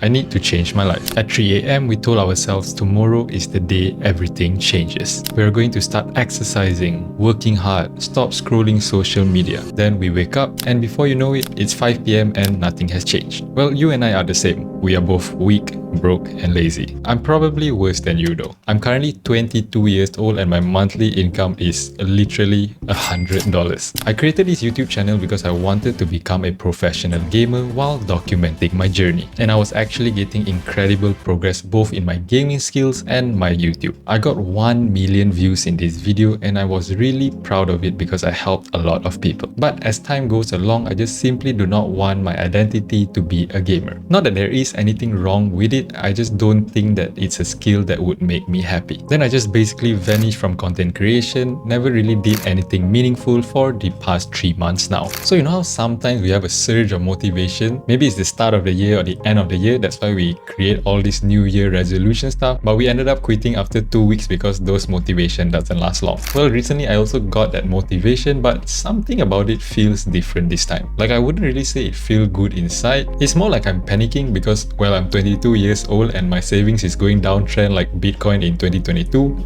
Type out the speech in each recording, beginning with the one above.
I need to change my life. At 3 a.m. we told ourselves tomorrow is the day everything changes. We're going to start exercising, working hard, stop scrolling social media. Then we wake up and before you know it, it's 5 p.m. and nothing has changed. Well, you and I are the same. We are both weak, broke and lazy. I'm probably worse than you though. I'm currently 22 years old and my monthly income is literally $100. I created this YouTube channel because I wanted to become a professional gamer while documenting my journey. And I was actually getting incredible progress both in my gaming skills and my YouTube. I got 1 million views in this video and I was really proud of it because I helped a lot of people. But as time goes along, I just simply do not want my identity to be a gamer. Not that there is anything wrong with it, I just don't think that it's a skill that would make me happy. Then I just basically vanished from content creation, never really did anything meaningful for the past 3 months now. So you know how sometimes we have a surge of motivation, maybe it's the start of the year or the end of the year, that's why we create all this new year resolution stuff, but we ended up quitting after 2 weeks because those motivation doesn't last long. Well, recently I also got that motivation, but something about it feels different this time. Like I wouldn't really say it feels good inside, it's more like I'm panicking because, well, I'm 22 years old and my savings is going downtrend like Bitcoin in 2022.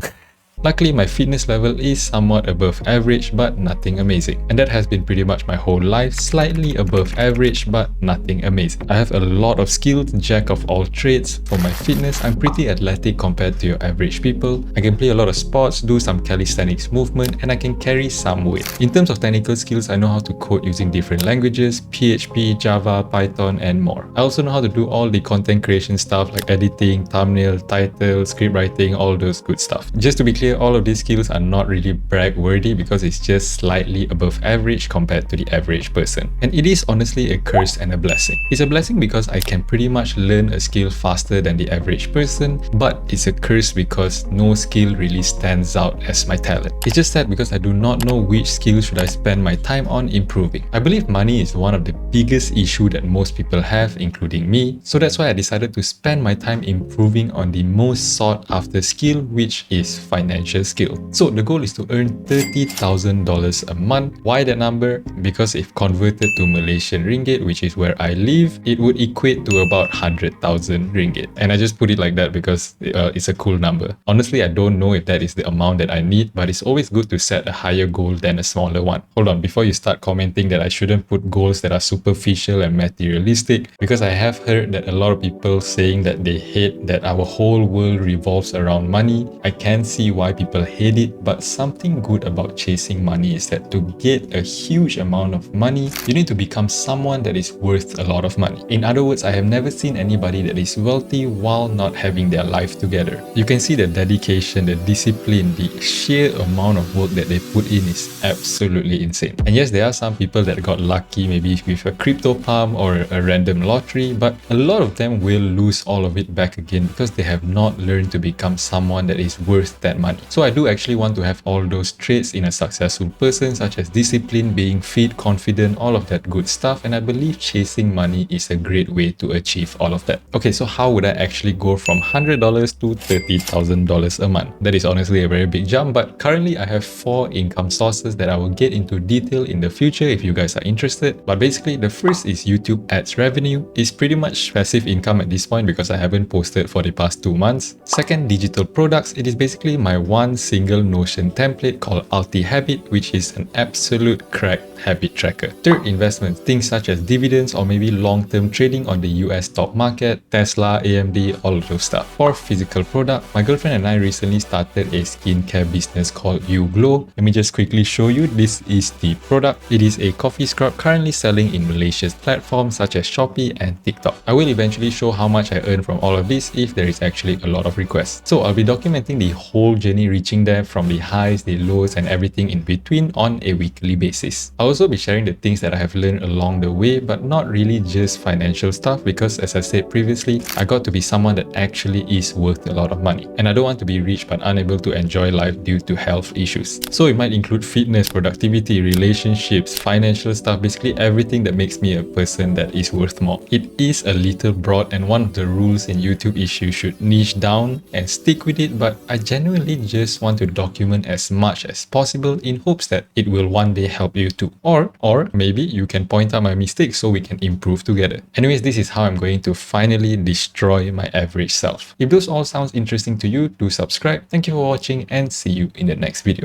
Luckily, my fitness level is somewhat above average, but nothing amazing. And that has been pretty much my whole life, slightly above average, but nothing amazing. I have a lot of skills, jack of all trades. For my fitness, I'm pretty athletic compared to your average people. I can play a lot of sports, do some calisthenics movement, and I can carry some weight. In terms of technical skills, I know how to code using different languages, PHP, Java, Python, and more. I also know how to do all the content creation stuff like editing, thumbnail, title, script writing, all those good stuff. Just to be clear, all of these skills are not really brag worthy because it's just slightly above average compared to the average person. And it is honestly a curse and a blessing. It's a blessing because I can pretty much learn a skill faster than the average person, but it's a curse because no skill really stands out as my talent. It's just sad because I do not know which skill should I spend my time on improving. I believe money is one of the biggest issue that most people have, including me, so that's why I decided to spend my time improving on the most sought after skill, which is financial skill. So the goal is to earn $30,000 a month. Why that number? Because if converted to Malaysian ringgit, which is where I live, it would equate to about 100,000 ringgit. And I just put it like that because it's a cool number. Honestly, I don't know if that is the amount that I need, but it's always good to set a higher goal than a smaller one. Hold on, before you start commenting that I shouldn't put goals that are superficial and materialistic, because I have heard that a lot of people saying that they hate that our whole world revolves around money. I can see why people hate it, but something good about chasing money is that to get a huge amount of money, you need to become someone that is worth a lot of money. In other words, I have never seen anybody that is wealthy while not having their life together. You can see the dedication, the discipline, the sheer amount of work that they put in is absolutely insane. And yes, there are some people that got lucky maybe with a crypto pump or a random lottery, but a lot of them will lose all of it back again because they have not learned to become someone that is worth that money. So I do actually want to have all those traits in a successful person, such as discipline, being fit, confident, all of that good stuff, and I believe chasing money is a great way to achieve all of that. Okay, so how would I actually go from $100 to $30,000 a month? That is honestly a very big jump, but currently I have 4 income sources that I will get into detail in the future if you guys are interested. But basically, the first is YouTube ads revenue. It's pretty much passive income at this point because I haven't posted for the past 2 months. Second, digital products. It is basically my one single Notion template called Ulti Habit, which is an absolute crack habit tracker. Third, investments, things such as dividends or maybe long-term trading on the US stock market, Tesla, AMD, all of those stuff. Fourth, physical product. My girlfriend and I recently started a skincare business called You Glow. Let me just quickly show you. This is the product. It is a coffee scrub currently selling in Malaysia's platforms such as Shopee and TikTok. I will eventually show how much I earn from all of this if there is actually a lot of requests. So I'll be documenting the whole journey reaching there, from the highs, the lows, and everything in between on a weekly basis. I'll also be sharing the things that I have learned along the way, but not really just financial stuff because, as I said previously, I got to be someone that actually is worth a lot of money. And I don't want to be rich but unable to enjoy life due to health issues. So it might include fitness, productivity, relationships, financial stuff, basically everything that makes me a person that is worth more. It is a little broad, and one of the rules in YouTube is you should niche down and stick with it, but I genuinely just want to document as much as possible in hopes that it will one day help you too. Or maybe you can point out my mistakes so we can improve together. Anyways, this is how I'm going to finally destroy my average self. If those all sounds interesting to you, do subscribe. Thank you for watching and see you in the next video.